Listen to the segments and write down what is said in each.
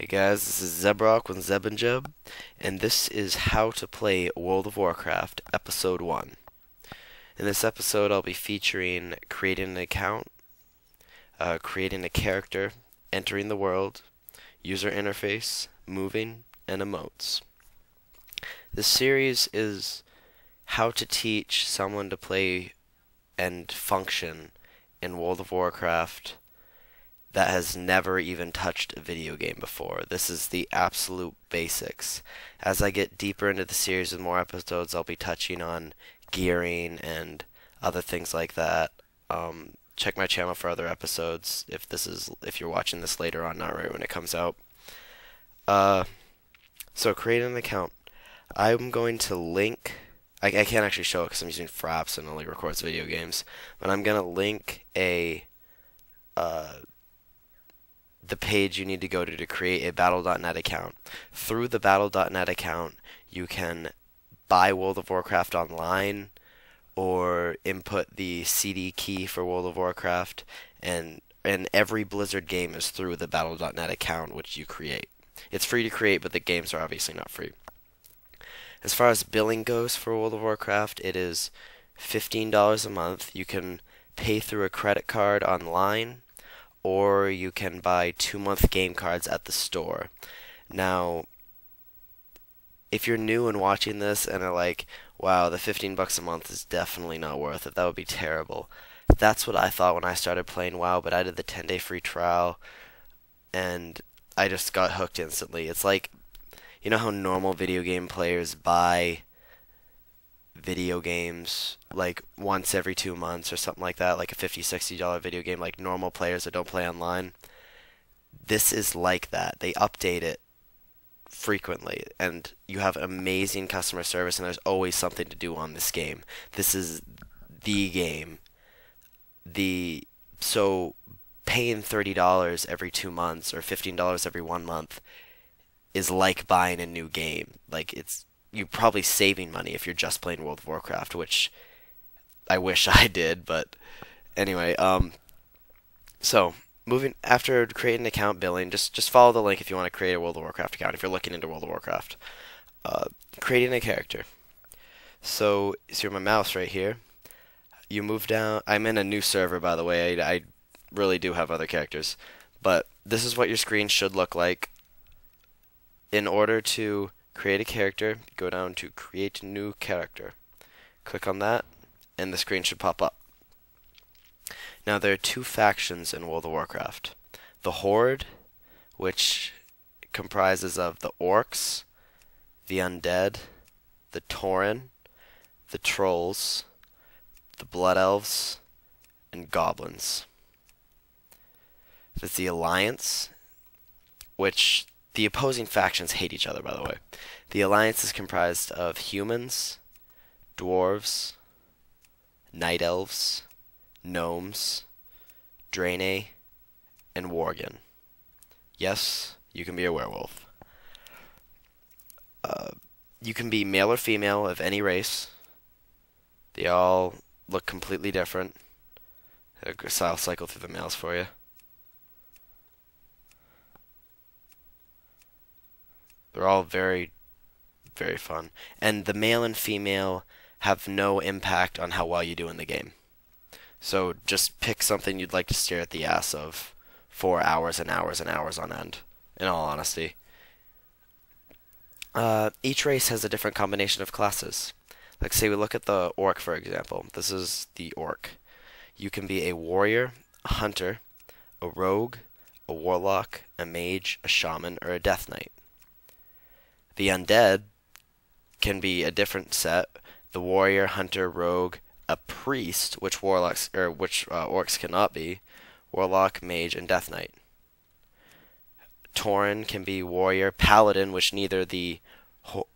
Hey guys, this is Zebrock with Zeb and Jeb, and this is How to Play World of Warcraft, Episode 1. In this episode, I'll be featuring creating an account, creating a character, entering the world, user interface, moving, and emotes. This series is how to teach someone to play and function in World of Warcraft that has never even touched a video game before. This is the absolute basics. As I get deeper into the series with more episodes, I'll be touching on gearing and other things like that. Check my channel for other episodes if you're watching this later on, not right when it comes out. So create an account. I'm going to link. I can't actually show it because I'm using Fraps and it only records video games. But I'm gonna link the page you need to go to create a Battle.net account. Through the Battle.net account, you can buy World of Warcraft online or input the CD key for World of Warcraft, and every Blizzard game is through the Battle.net account which you create. It's free to create, but the games are obviously not free. As far as billing goes for World of Warcraft, it is $15 a month. You can pay through a credit card online, or you can buy 2-month game cards at the store. Now, if you're new and watching this and are like, wow, the $15 a month is definitely not worth it, that would be terrible. That's what I thought when I started playing WoW, but I did the 10-day free trial, and I just got hooked instantly. It's like, you know how normal video game players buy video games like once every 2 months or something like that, like a $50-$60 video game, like normal players that don't play online? This is like that. They update it frequently, and you have amazing customer service, and there's always something to do on this game. This is the game. So paying $30 every 2 months or $15 every 1 month is like buying a new game. Like, you're probably saving money if you're just playing World of Warcraft, which I wish I did, but anyway, so moving after creating an account, billing, just follow the link if you want to create a World of Warcraft account, if you're looking into World of Warcraft. Creating a character. So see my mouse right here. You move down. I'm in a new server, by the way. I really do have other characters, but this is what your screen should look like. In order to create a character, go down to create new character. Click on that, and the screen should pop up. Now there are two factions in World of Warcraft. The Horde, which comprises of the Orcs, the Undead, the Tauren, the Trolls, the Blood Elves, and Goblins. There's the Alliance, which the opposing factions hate each other, by the way. The Alliance is comprised of humans, dwarves, night elves, gnomes, Draenei, and worgen. Yes, you can be a werewolf. You can be male or female of any race. They all look completely different. So I'll cycle through the males for you. They're all very, very fun. And the male and female have no impact on how well you do in the game. So just pick something you'd like to stare at the ass of for hours and hours and hours on end, in all honesty. Each race has a different combination of classes. Like, say we look at the Orc, for example. This is the Orc. You can be a warrior, a hunter, a rogue, a warlock, a mage, a shaman, or a death knight. The Undead can be a different set: the warrior, hunter, rogue, a priest, which orcs cannot be, warlock, mage, and death knight. Tauren can be warrior, paladin, which neither the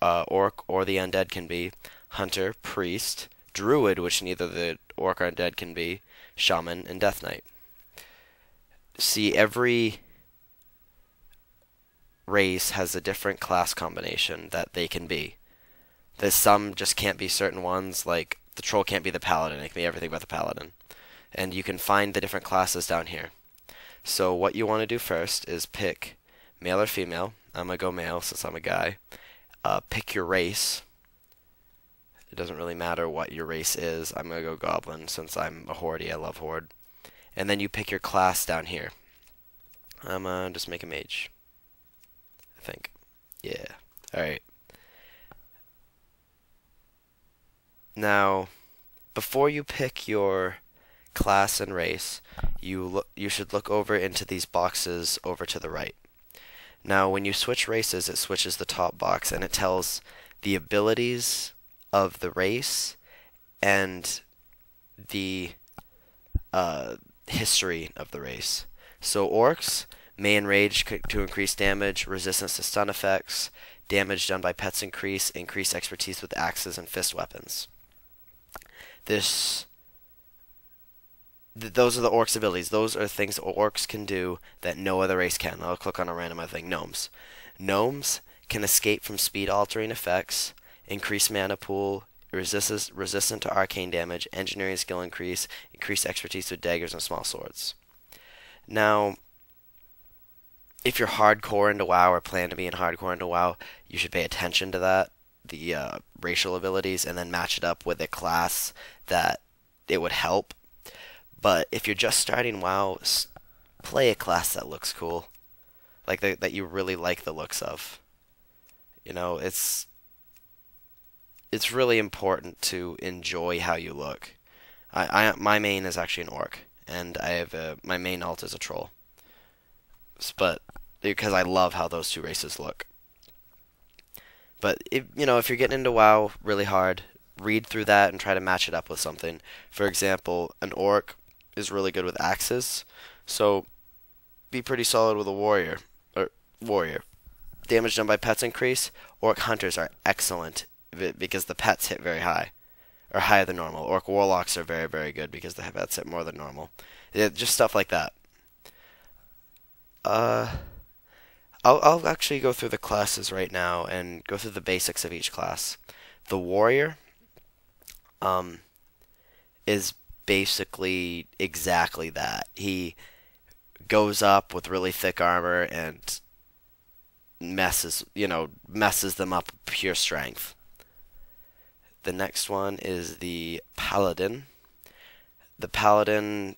orc or the undead can be, hunter, priest, druid, which neither the orc or undead can be, shaman, and death knight. See, every race has a different class combination that they can be. There's some just can't be certain ones, like the troll can't be the paladin, it can be everything but the paladin. And you can find the different classes down here. So what you want to do first is pick male or female. I'm gonna go male since I'm a guy. Pick your race. It doesn't really matter what your race is. I'm gonna go goblin since I'm a horde. I love horde. And then you pick your class down here. I'm gonna just make a mage, I think. Yeah. Alright. Now, before you pick your class and race, you should look over into these boxes over to the right. Now, when you switch races, it switches the top box and it tells the abilities of the race and the history of the race. So orcs may enrage to increase damage, resistance to stun effects, damage done by pets increase expertise with axes and fist weapons. Those are the orcs' abilities. Those are things orcs can do that no other race can. I'll click on a random thing. Gnomes. Gnomes can escape from speed-altering effects, increase mana pool, resistant to arcane damage, engineering skill increase expertise with daggers and small swords. Now, if you're hardcore into WoW or plan to be in hardcore into WoW, you should pay attention to that, the racial abilities, and then match it up with a class that it would help. But if you're just starting WoW, play a class that looks cool, like that you really like the looks of. You know, it's really important to enjoy how you look. My main is actually an orc, and I have my main alt is a troll. But because I love how those two races look. But if you're getting into WoW really hard, read through that and try to match it up with something. For example, an orc is really good with axes, so be pretty solid with a warrior. Damage done by pets increase. Orc hunters are excellent because the pets hit very high, or higher than normal. Orc warlocks are very, very good because the pets hit more than normal. Yeah, just stuff like that. I'll actually go through the classes right now and go through the basics of each class. The warrior is basically exactly that. He goes up with really thick armor and messes them up with pure strength. The next one is the paladin. The paladin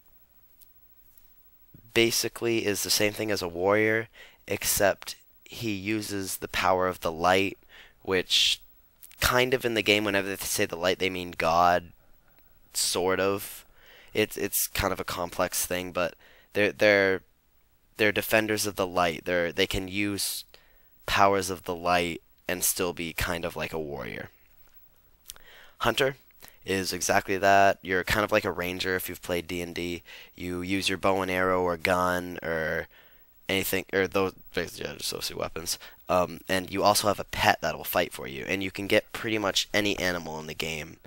basically is the same thing as a warrior, except he uses the power of the light, which kind of in the game, whenever they say the light, they mean God, sort of. It's kind of a complex thing, but they're defenders of the light. They can use powers of the light and still be kind of like a warrior. Hunter is exactly that. You're kind of like a ranger if you've played D&D. You use your bow and arrow or gun or anything, or those associated weapons. And you also have a pet that will fight for you, and you can get pretty much any animal in the game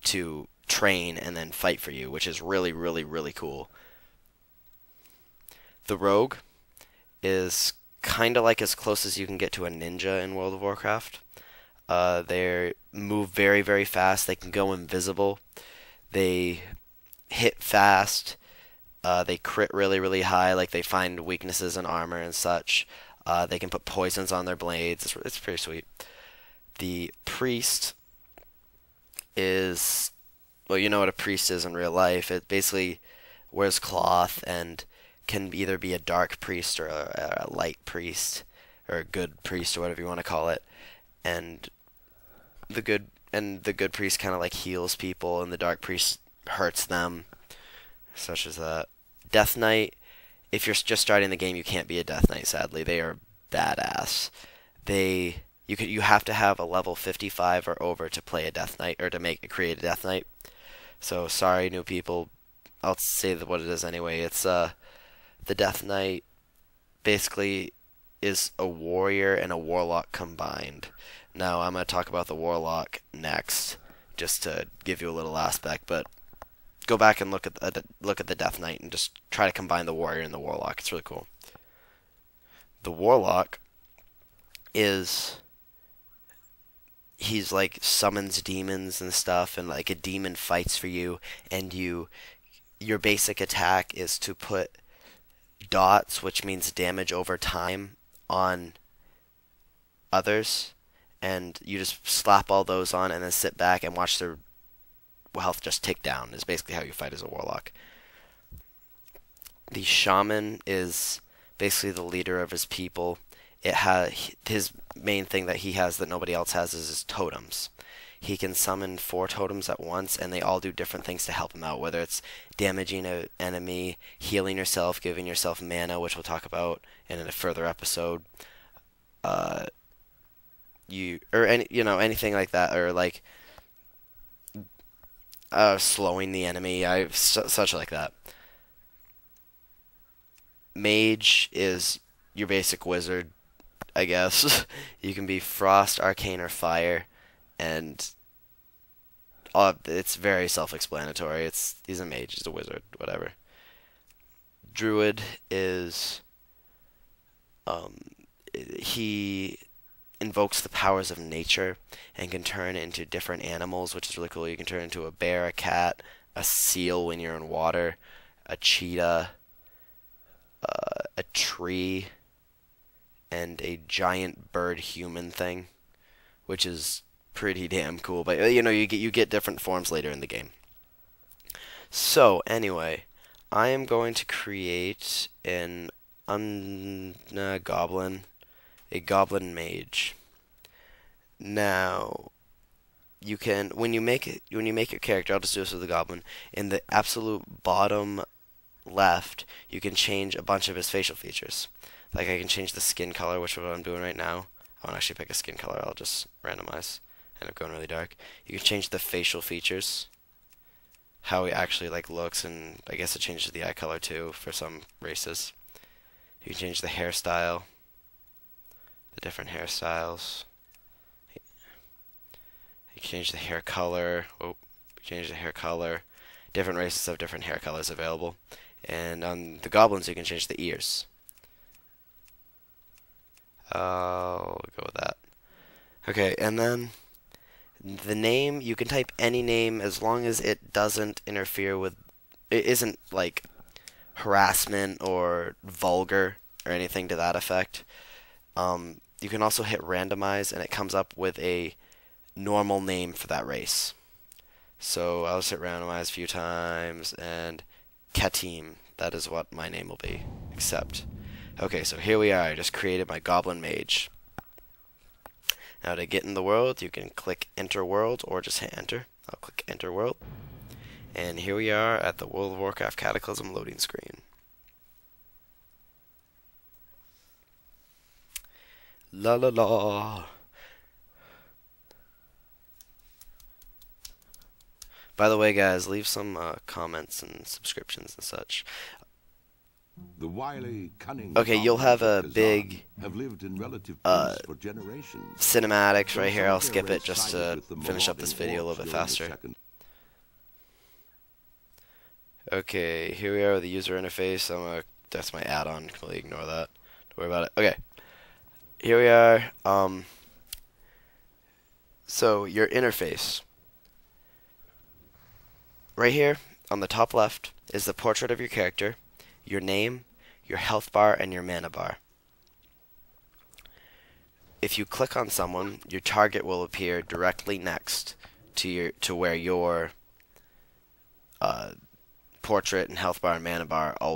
to train and then fight for you, which is really, really, really cool. The rogue is kind of like as close as you can get to a ninja in World of Warcraft. They move very, very fast. They can go invisible. They hit fast. They crit really, really high. Like they find weaknesses in armor and such. They can put poisons on their blades. It's pretty sweet. The priest is, well, you know what a priest is in real life. It basically wears cloth and can either be a dark priest or a light priest or a good priest or whatever you want to call it. And the good priest kind of like heals people, and the dark priest hurts them, such as that. Death Knight, if you're just starting the game, you can't be a Death Knight, sadly. They are badass. You have to have a level 55 or over to play a Death Knight, or to create a Death Knight. So sorry, new people. I'll say what it is anyway. It's the Death Knight basically is a warrior and a warlock combined. Now I'm going to talk about the warlock next, just to give you a little aspect, but go back and look at the Death Knight and just try to combine the warrior and the warlock. It's really cool. The warlock he's like summons demons and stuff, and like a demon fights for you, and your basic attack is to put dots, which means damage over time, on others, and you just slap all those on and then sit back and watch their health just tick down, is basically how you fight as a warlock. The shaman is basically the leader of his people. It has his main thing that he has that nobody else has is his totems. He can summon 4 totems at once, and they all do different things to help him out, whether it's damaging an enemy, healing yourself, giving yourself mana, which we'll talk about in a further episode. Anything like that, or like slowing the enemy, such like that. Mage is your basic wizard, I guess. You can be frost, arcane, or fire, and it's very self-explanatory. He's a mage, he's a wizard, whatever. Druid is he invokes the powers of nature and can turn into different animals, which is really cool. You can turn into a bear, a cat, a seal when you're in water, a cheetah, a tree, and a giant bird human thing, which is pretty damn cool. But you get different forms later in the game. So anyway, I am going to create a goblin mage. Now, you can when you make your character, I'll just do this with the goblin. In the absolute bottom left, you can change a bunch of his facial features. Like I can change the skin color, which is what I'm doing right now. I won't actually pick a skin color. I'll just randomize. End up going really dark. You can change the facial features, how he actually looks, and I guess it changes the eye color too for some races. You can change the hairstyle, the different hairstyles. You can change the hair color. Change the hair color. Different races have different hair colors available. And on the goblins, you can change the ears. I'll go with that. Okay, and then the name, you can type any name as long as it doesn't interfere with, it isn't like harassment or vulgar or anything to that effect. You can also hit randomize and it comes up with a normal name for that race. So I'll just hit randomize a few times and Katim, that is what my name will be, except. Okay, so here we are. I just created my goblin mage. Now to get in the world, you can click enter world or just hit enter. I'll click enter world. And here we are at the World of Warcraft Cataclysm loading screen. La la la. By the way, guys, leave some comments and subscriptions and such. The wily, cunning okay, you'll have a big have lived in relative peace for generations. Cinematics right here. I'll skip it just to finish up this video a little bit faster. Okay, here we are with the user interface. That's my add-on. Completely ignore that. Don't worry about it. Okay, here we are. So your interface. Right here on the top left is the portrait of your character, your name, your health bar, and your mana bar. If you click on someone, your target will appear directly next to where your portrait and health bar and mana bar all